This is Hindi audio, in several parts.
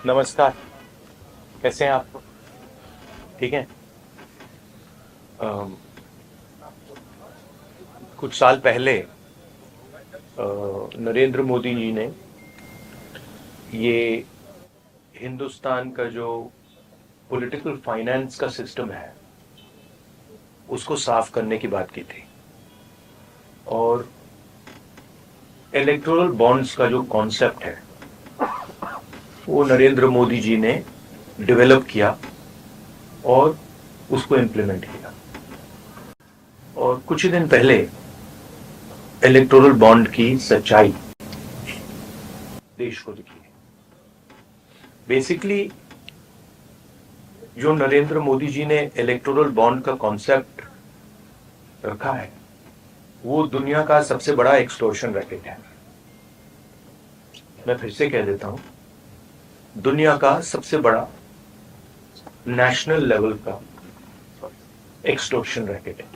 नमस्कार। कैसे हैं आप? ठीक है। कुछ साल पहले नरेंद्र मोदी जी ने ये हिंदुस्तान का जो पॉलिटिकल फाइनेंस का सिस्टम है उसको साफ करने की बात की थी, और इलेक्टोरल बॉन्ड्स का जो कॉन्सेप्ट है वो नरेंद्र मोदी जी ने डेवलप किया और उसको इम्प्लीमेंट किया। और कुछ ही दिन पहले इलेक्टोरल बॉन्ड की सच्चाई देश को दिखी। बेसिकली जो नरेंद्र मोदी जी ने इलेक्टोरल बॉन्ड का कॉन्सेप्ट रखा है वो दुनिया का सबसे बड़ा एक्सटॉर्शन रैकेट है। मैं फिर से कह देता हूं, दुनिया का सबसे बड़ा नेशनल लेवल का एक्सटॉर्शन रैकेट है।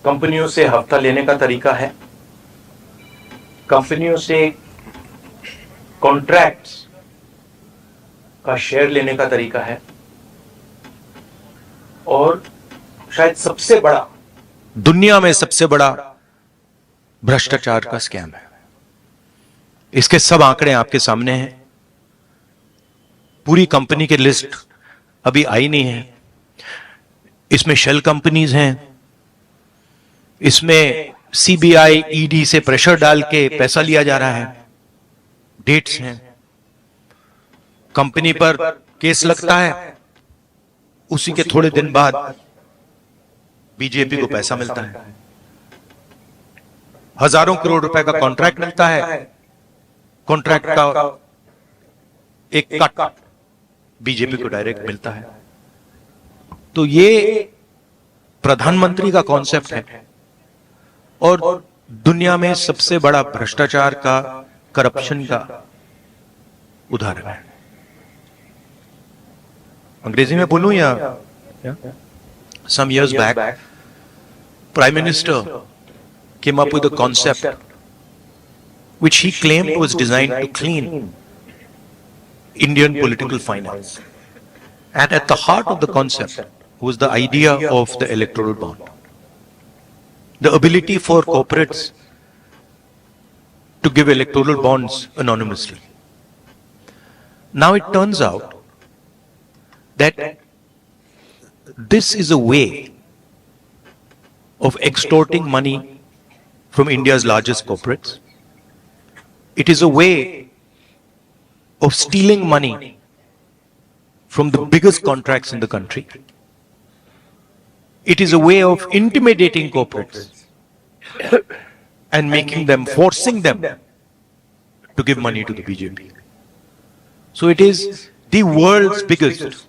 कंपनियों से हफ्ता लेने का तरीका है, कंपनियों से कॉन्ट्रैक्ट्स का शेयर लेने का तरीका है, और शायद सबसे बड़ा, दुनिया में सबसे बड़ा भ्रष्टाचार का स्कैम है। इसके सब आंकड़े आपके सामने हैं। पूरी कंपनी की लिस्ट अभी आई नहीं है। इसमें शेल कंपनीज हैं, इसमें सीबीआई ईडी से प्रेशर डाल के पैसा लिया जा रहा है, डेट्स हैं, कंपनी पर केस लगता है, उसी के थोड़े दिन बाद बीजेपी को पैसा मिलता है, हजारों करोड़ रुपए का कॉन्ट्रैक्ट मिलता है, कॉन्ट्रैक्ट का एक कट बीजेपी को डायरेक्ट मिलता है। तो ये प्रधानमंत्री का कॉन्सेप्ट है और दुनिया में सबसे बड़ा भ्रष्टाचार का, करप्शन का उदाहरण है। अंग्रेजी में बोलूं या? Some years back, Prime Minister came up with a concept which he claimed was designed to clean Indian political finance. And at the heart of the concept was the idea of the electoral bond. The ability for corporates to give electoral bonds anonymously. Now it turns out that this is a way of extorting money from India's largest corporates. It is a way of stealing money from the biggest contracts in the country. It is a way of intimidating corporates and making them, forcing them to give money to the BJP. So it is the world's biggest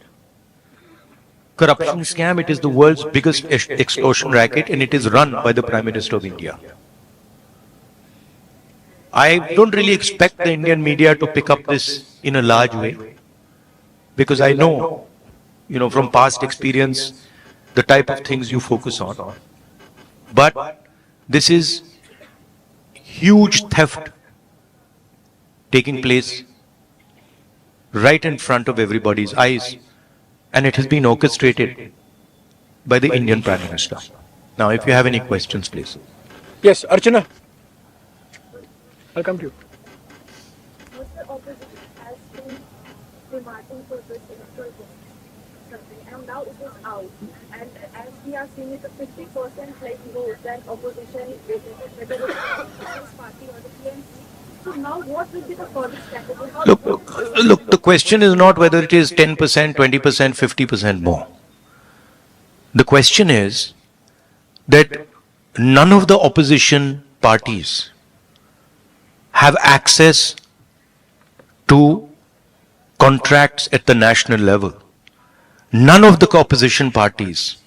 corruption scam. It is the world's biggest extortion racket, and it is run by the Prime Minister of India. I don't really expect the Indian media to pick up this in a large way, because I know, from past experience, the type of things you focus on. But this is huge theft taking place right in front of everybody's eyes, and it has been orchestrated by the Indian Prime Minister. Now, if you have any questions, please. Yes, Archana. I'll come to you. Was the opposition has been demanding for this electoral something, and now it is out. And as we are seeing it, a 50% vote than opposition, whether it's the Congress party or the PMC. So now, what will be the further strategy? Look, the question is not whether it is 10%, 20%, 50% more. The question is that none of the opposition parties have access to contracts at the national level. None of the opposition parties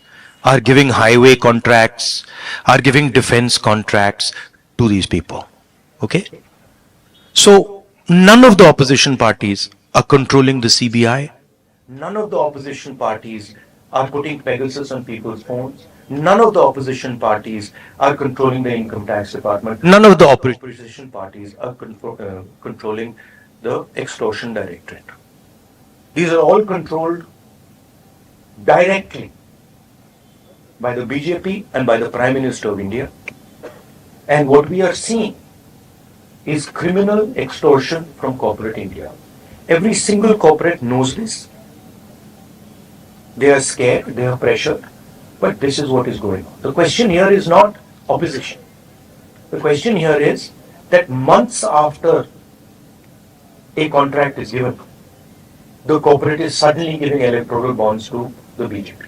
are giving highway contracts, are giving defense contracts to these people. Okay? So, none of the opposition parties are controlling the CBI. None of the opposition parties are putting Pegasus on people's phones. None of the opposition parties are controlling the income tax department. None of the opposition parties are controlling the Extortion Directorate. These are all controlled directly by the BJP and by the Prime Minister of India. And what we are seeing is criminal extortion from corporate India. Every single corporate knows this. They are scared, they are pressured, but this is what is going on. The question here is not opposition. The question here is that months after a contract is given, the corporate is suddenly giving electoral bonds to the BJP.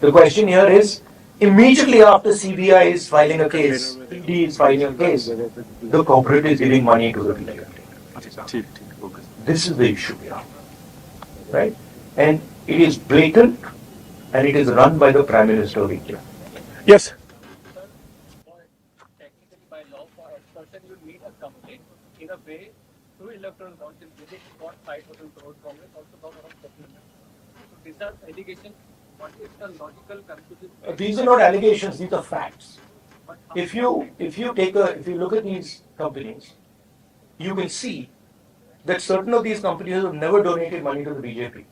The question here is, immediately after CBI is filing a case, ED is filing a case, the corporate is giving money to the BJP. This is the issue here, right? And it is blatant, and it is run by the Prime Minister of India. Yes. Technically, by law, for extortion, you need a complaint. In a way, through electoral bonds, in Vivek got 5,000 crores, Congress also got around 14 million. So these are allegations. What is the logical conclusion? These are not allegations; these are facts. If you look at these companies, you will see that certain of these companies have never donated money to the BJP,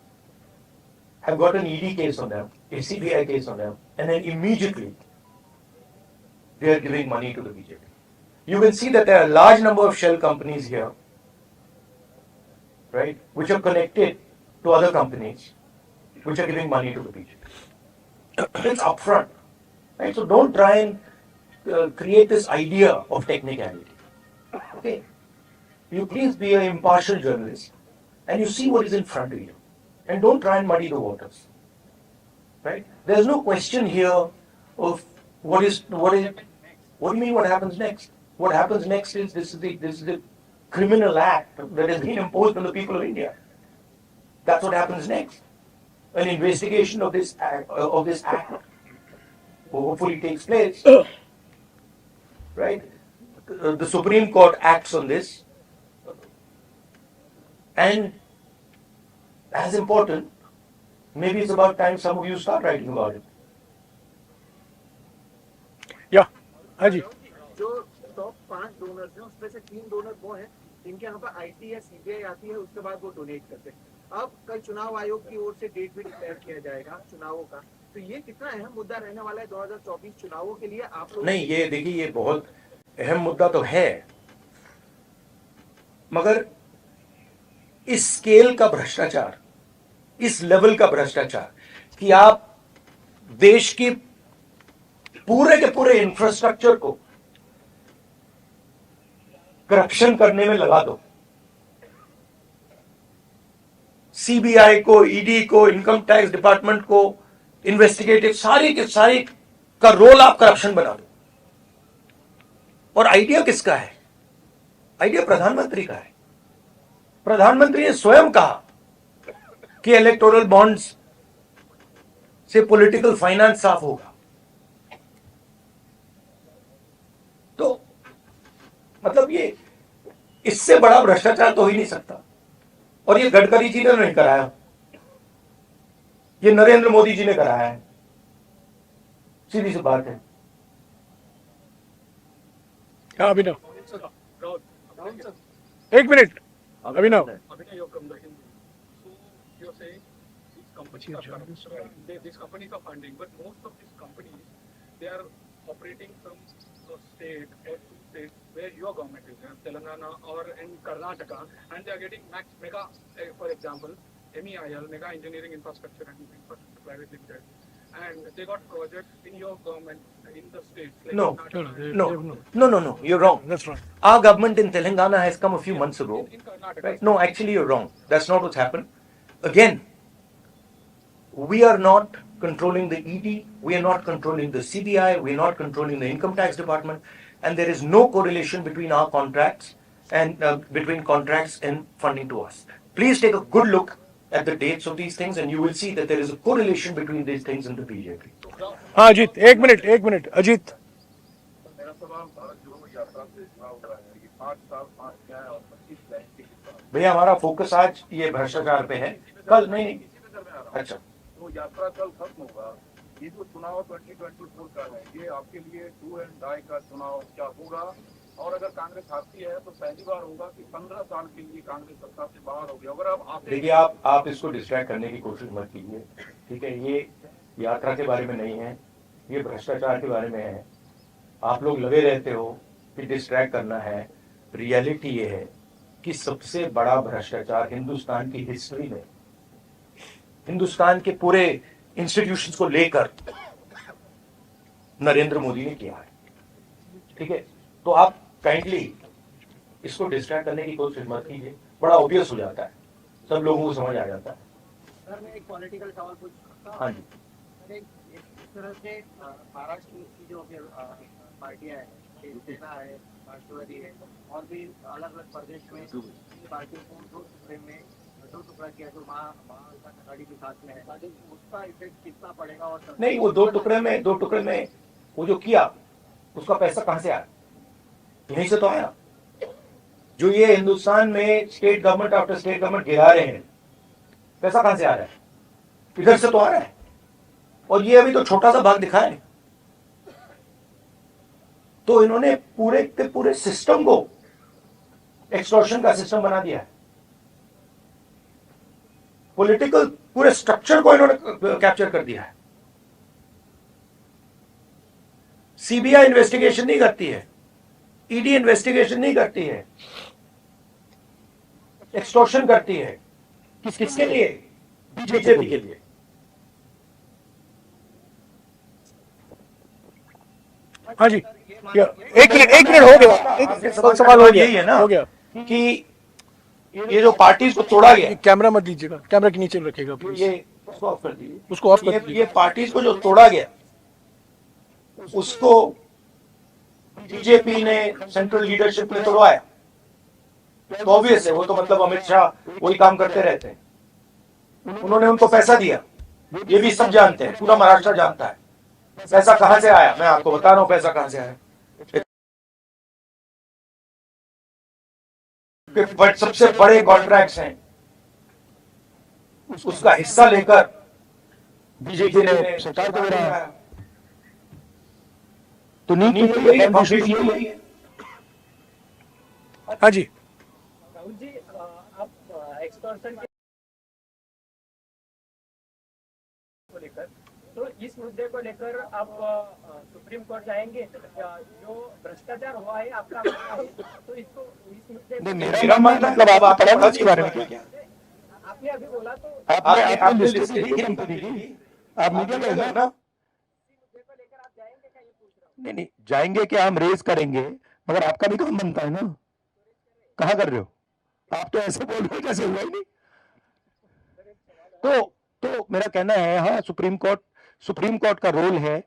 have got an ED case on them, a CBI case on them, and then immediately they are giving money to the BJP. You will see that there are a large number of shell companies here, right, which are connected to other companies, which are giving money to the BJP. It's upfront, right? So don't try and create this idea of technicality. Okay, you please be an impartial journalist, and you see what is in front of you, and don't try and muddy the waters. Right? There's no question here of what do you mean what happens next? What happens next is this is the criminal act that has been imposed on the people of India. That's what happens next. An investigation of this act hopefully takes place. Right? The Supreme Court acts on this, and as important, maybe it's about time some of you start writing about it. Yeah. हाँ जी. जो टॉप 5 डोनर्स हैं उसमें से 3 डोनर वो हैं जिनके यहाँ पर आईटी या सीबीआई आती है, उसके बाद वो डोनेट करते हैं. अब कल चुनाव आयोग की ओर से डेट भी डिक्लेयर किया जाएगा चुनावों का, तो ये कितना अहम मुद्दा रहने वाला है 2024 चुनावों के लिए आप लोग? नहीं, ये देखिए, ये बहुत अहम मुद्दा तो है, मगर इस स्केल का भ्रष्टाचार, इस लेवल का भ्रष्टाचार कि आप देश की पूरे के पूरे इंफ्रास्ट्रक्चर को करप्शन करने में लगा दो, सीबीआई को, ईडी को, इनकम टैक्स डिपार्टमेंट को, इन्वेस्टिगेटिव सारी के सारी का रोल आप करप्शन बना दो. और आइडिया किसका है? आइडिया प्रधानमंत्री का है. प्रधानमंत्री ने स्वयं कहा कि इलेक्टोरल बॉन्ड्स से पॉलिटिकल फाइनेंस साफ होगा. तो मतलब ये इससे बड़ा भ्रष्टाचार तो हो ही नहीं सकता. और ये गडकरी जी ने नहीं कराया, ये नरेंद्र मोदी जी ने कराया है. सीधी सी बात है. हाँ अभिनव. एक minute. Abhinav. You're from the Hindu. So you're saying these companies are corrupt, right? These companies are funding, but most of these companies, they are operating from the state or two states where your government is, Telangana or in Karnataka, and they are getting mega, for example, MEIL, Mega Engineering Infrastructure and Infrastructure Private Limited, and they got projects in your government in the states. Like No. Karnataka. No, you're wrong. That's wrong. Our government in Telangana has come a few months ago. In Karnataka. Right? No, actually you're wrong. That's not what's happened. Again, we are not controlling the ED, we are not controlling the CBI, we are not controlling the income tax department, and there is no correlation between our contracts and between contracts and funding to us. Please take a good look at the dates of these things, and you will see that there is a correlation between these things and the BJP. हाँ अजीत. एक मिनट अजीत. मेरा सवाल भारत जोड़ो यात्रा से जुड़ा हुआ है. ये 5 साल 5 क्या है और 25 लाख के किसान. भैया हमारा फोकस आज ये भ्रष्टाचार पे है. कल नहीं. अच्छा, तो यात्रा कल खत्म होगा. ये जो चुनाव 2024 का है, ये आपके लिए डू एंड डाई का चुनाव क्या होगा और अगर कांग्रेस हारती है तो पहली बार होगा कि 15 साल के लिए कांग्रेस सत्ता से बाहर होगी। अगर आप आते देखिए, आप इसको डिस्ट्रैक्ट करने की कोशिश मत कीजिए, ठीक है? ये यात्रा के बारे में नहीं है, ये भ्रष्टाचार के बारे में है। आप लोग लगे रहते हो कि डिस्ट्रैक्ट करना है। रियलिटी ये है कि सबसे बड़ा भ्रष्टाचार हिंदुस्तान की हिस्ट्री में, हिंदुस्तान के पूरे इंस्टीट्यूशंस को लेकर नरेंद्र मोदी ने किया है, ठीक है? तो आप काइंडली इसको डिस्ट्रैक्ट करने की कोशिश मत कीजिए, बड़ा ऑब्वियस हो जाता है, सब लोगों को समझ आ जाता है। सर मैं एक पॉलिटिकल सवाल पूछ सकता हूँ? हाँ जी। सर इस तरह से महाराष्ट्र की जो पार्टियां हैं, शिवसेना है, राष्ट्रवादी है, और भी अलग अलग प्रदेश में पार्टियों को दो टुकड़ा किया जो महाअघाड़ी के साथ में है, उसका इफेक्ट कितना पड़ेगा? और नहीं, वो दो टुकड़े में वो जो किया उसका पैसा कहां से आया? यहीं से तो आया। जो ये हिंदुस्तान में state government after state government गिरा रहे हैं, पैसा कहां से आ रहा है? इधर से तो आ रहा है। और ये अभी तो छोटा सा भाग दिखाया है। तो इन्होंने पूरे के पूरे सिस्टम को एक्सटॉर्शन का सिस्टम बना दिया है। पॉलिटिकल पूरे स्ट्रक्चर को इन्होंने कैप्चर कर दिया है। सीबीआई इन्वेस्टिगेशन नहीं करती है, ईडी इन्वेस्टिगेशन नहीं करती है, एक्सटॉर्शन करती है। किसके लिए? बीजेपी के लिए। हाँ जी, एक मिनट हो गया, एक सवाल हो गया, यही है ना, हो गया कि ये जो पार्टीज को तोड़ा गया, कैमरा मत दीजिएगा, कैमरा के नीचे रखिएगा प्लीज, ये उसको ऑफ कर दीजिए, उसको ऑफ कर दीजिए। ये पार्टीज को जो तोड़ा गया उसको बीजेपी ने सेंट्रल लीडरशिप ने तोड़वाया। तो ऑब्वियस है, वो तो मतलब अमित शाह वही काम करते रहते हैं। उन्होंने उनको पैसा दिया, ये भी सब जानते हैं, पूरा महाराष्ट्र जानता है पैसा कहां से आया। मैं आपको बता रहा हूं पैसा कहां से आया। बट सबसे बड़े कॉन्ट्रैक्ट्स हैं, उसका हिस्सा लेकर बीजेपी ने सरकार को गिराया। तो नीति यही है। हाँ जी, राहुल जी, आप एक्सटॉर्शन को लेकर, तो इस मुद्दे को लेकर आप सुप्रीम कोर्ट जाएंगे? जो भ्रष्टाचार हुआ है आपका मानना है, तो इसको इस मुद्दे नहीं, मेरा मानना मतलब आप पढ़ा इसके बारे में क्या? आपने अभी बोला तो आपने लिस्ट देखी हमको देखी, आप मीडिया में है ना? मुद्दे को लेकर आप जाएंगे क्या, ये पूछ रहा हूँ? नहीं, जाएंगे क्या, हम रेज करेंगे, मगर आपका भी काम बनता है ना। कहाँ कर रहे हो आप? तो ऐसे बोल रहे हो जैसे हुआ ही नहीं। तो मेरा कहना है, हाँ, सुप्रीम कोर्ट का रोल है,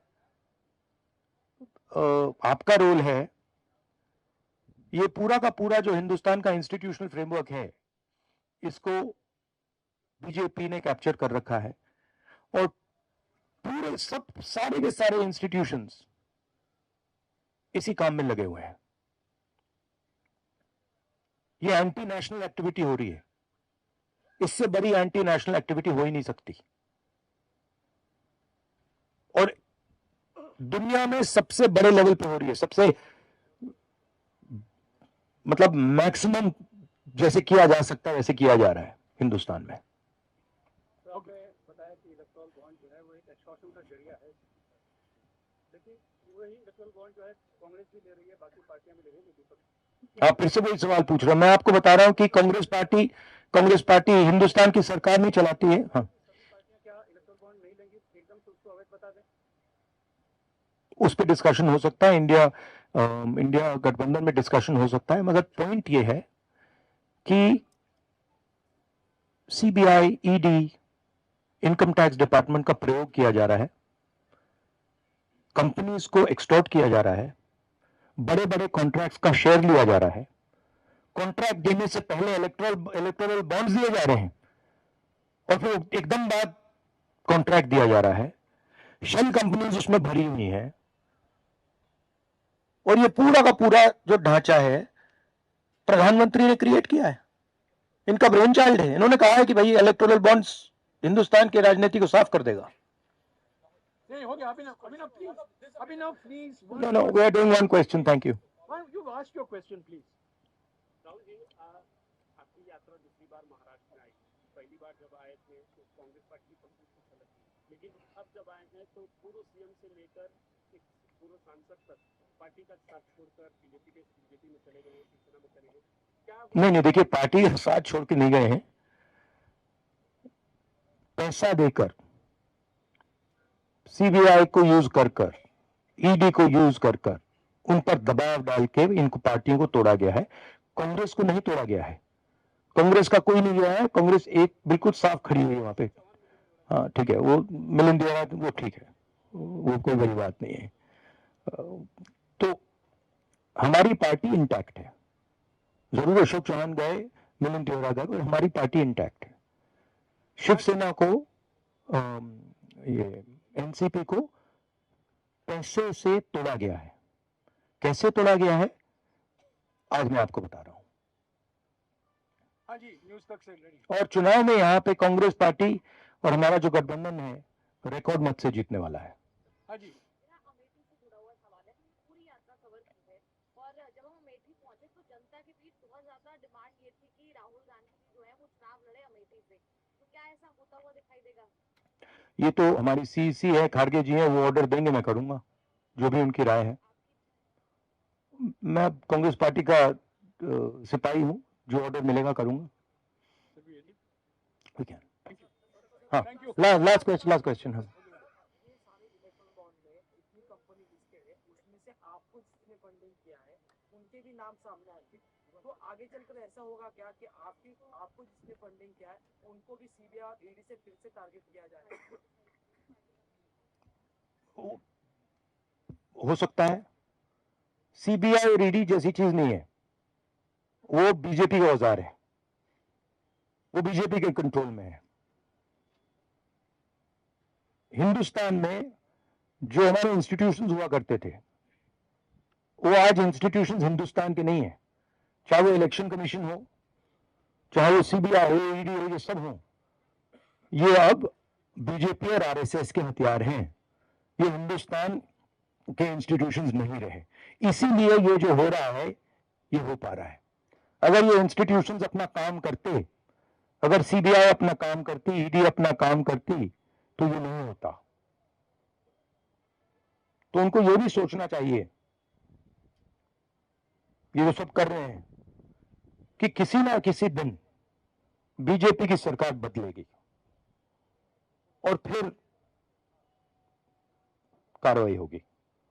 आपका रोल है। ये पूरा का पूरा जो हिंदुस्तान का इंस्टीट्यूशनल फ्रेमवर्क है, इसको बीजेपी ने कैप्चर कर रखा है। और पूरे सारे के सारे इंस्टीट्यूशंस इसी काम में लगे हुए हैं। ये एंटी नेशनल एक्टिविटी हो रही है, इससे बड़ी एंटी नेशनल एक्टिविटी हो ही नहीं सकती। और दुनिया में सबसे बड़े लेवल पे हो रही है, सबसे मतलब मैक्सिमम जैसे किया जा सकता है वैसे किया जा रहा है हिंदुस्तान में। बताया कि इलेक्ट्रल बॉन्ड जो है वो एक एक्सटॉर्शन का जरिया है, लेकिन वही इलेक्ट्रल बॉन्ड जो है कांग्रेस भी ले रही है, बाकी पार्टियां भी ले रही है। आप फिर से वही सवाल पूछ रहे हो। मैं आपको बता रहा हूं कि कांग्रेस पार्टी हिंदुस्तान की सरकार नहीं चलाती है। हाँ, क्या इलेक्ट्रल बॉन्ड नहीं लेंगी एकदम से, उसको अवैध बता दें? उस पर डिस्कशन हो सकता है, इंडिया गठबंधन में डिस्कशन हो सकता है, मगर पॉइंट ये है कि CBI, ED, income tax department का प्रयोग किया जा रहा है, कंपनीज को एक्सटॉर्ट किया जा रहा है, बड़े बड़े कॉन्ट्रैक्ट्स का शेयर लिया जा रहा है, कॉन्ट्रैक्ट देने से पहले इलेक्टोरल बॉन्ड्स दिए जा रहे हैं और फिर एकदम बाद कॉन्ट्रैक्ट दिया जा रहा है। शेल कंपनीज उसमें भरी हुई हैं और ये पूरा का पूरा जो ढांचा है प्रधानमंत्री ने क्रिएट किया है, इनका ब्रेन चाइल्ड है। इन्होंने कहा है कि भाई इलेक्टोरल बॉन्ड्स हिंदुस्तान की राजनीति को साफ कर देगा। नहीं हो गया, Abhinav please, no, we are doing one question, thank you. Ma'am, you've asked your question, please. Rahul ji आपकी यात्रा दूसरी बार महाराष्ट्र में आई। पहली बार जब आए थे तो कांग्रेस पार्टी की पॉलिसी कुछ अलग थी, लेकिन अब जब आए हैं तो पूर्व सीएम से लेकर एक पूर्व सांसद तक पार्टी का साथ छोड़कर बीजेपी में चले गए, शिवसेना में चले गए। क्या नहीं, देखिए, पार्टी का साथ छोड़ के नहीं गए हैं, पैसा देकर, सीबीआई को यूज कर ईडी को यूज कर उन पर दबाव डाल के इनको पार्टियों को तोड़ा गया है। कांग्रेस को नहीं तोड़ा गया है, कांग्रेस का कोई नहीं गया है, कांग्रेस एक बिल्कुल साफ खड़ी हुई है वहां पे। हाँ ठीक है, वो मिलिंद देवरा वो ठीक है, वो कोई बड़ी बात नहीं है। तो हमारी पार्टी इंटैक्ट है। जरूर अशोक चौहान गए, मिलिंद देवरा गए, और हमारी पार्टी इंटैक्ट है। शिवसेना को ये एनसीपी को पैसे से तोड़ा गया है। कैसे तोड़ा गया है आज मैं आपको बता रहा हूं। हाँ जी, न्यूज तक से रेडी। और चुनाव में यहाँ पे कांग्रेस पार्टी और हमारा जो गठबंधन है रिकॉर्ड मत से जीतने वाला है। हाँ जी, अमेठी से जुड़ा हुआ सवाल है। हमने पूरी यात्रा कवर की है और जब हम अमेठी पहुंचे तो जनता के बीच बहुत ज्यादा डिमांड ये थी कि राहुल गांधी जो है वो चुनाव लड़े अमेठी से। तो क्या ऐसा होता हुआ दिखाई देगा? ये तो हमारी सीसी है, खारगे जी है, वो ऑर्डर देंगे, मैं करूंगा जो भी उनकी राय है। मैं कांग्रेस पार्टी का सिपाही हूं, जो ऑर्डर मिलेगा करूंगा। हाँ, लास्ट क्वेश्चन। हाँ, ये सारे इलेक्ट्रल बॉन्ड में इतनी कंपनी लिस्टेड है, उसमें से आपको जिसने फंडिंग किया है उनके भी नाम सामने आएंगे। तो आगे चलकर ऐसा होगा क्या कि आपको जिसने फंडिंग किया है उनको भी सीबीआई और ईडी से फिर से टारगेट किया जाएगा? हो सकता है। सीबीआई और ईडी जैसी चीज नहीं है, वो बीजेपी का औजार है, वो बीजेपी के कंट्रोल में है। हिंदुस्तान में जो हमारे इंस्टीट्यूशंस हुआ करते थे वो आज इंस्टीट्यूशंस हिंदुस्तान के नहीं है। चाहे वो इलेक्शन कमीशन हो, चाहे वो सीबीआई हो, ईडी हो, ये सब हो, ये अब बीजेपी और आरएसएस के हथियार हैं। ये हिंदुस्तान के इंस्टीट्यूशंस नहीं रहे, इसीलिए ये जो हो रहा है ये हो पा रहा है। अगर ये इंस्टीट्यूशंस अपना काम करते, अगर सीबीआई अपना काम करती, ईडी अपना काम करती, तो ये नहीं होता। तो उनको ये भी सोचना चाहिए, ये जो सब कर रहे हैं, कि किसी ना किसी दिन बीजेपी की सरकार बदलेगी और फिर कार्रवाई होगी,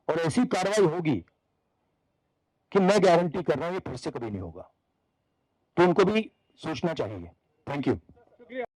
और ऐसी कार्रवाई होगी कि मैं गारंटी कर रहा हूं ये फिर से कभी नहीं होगा। तो उनको भी सोचना चाहिए। Thank you.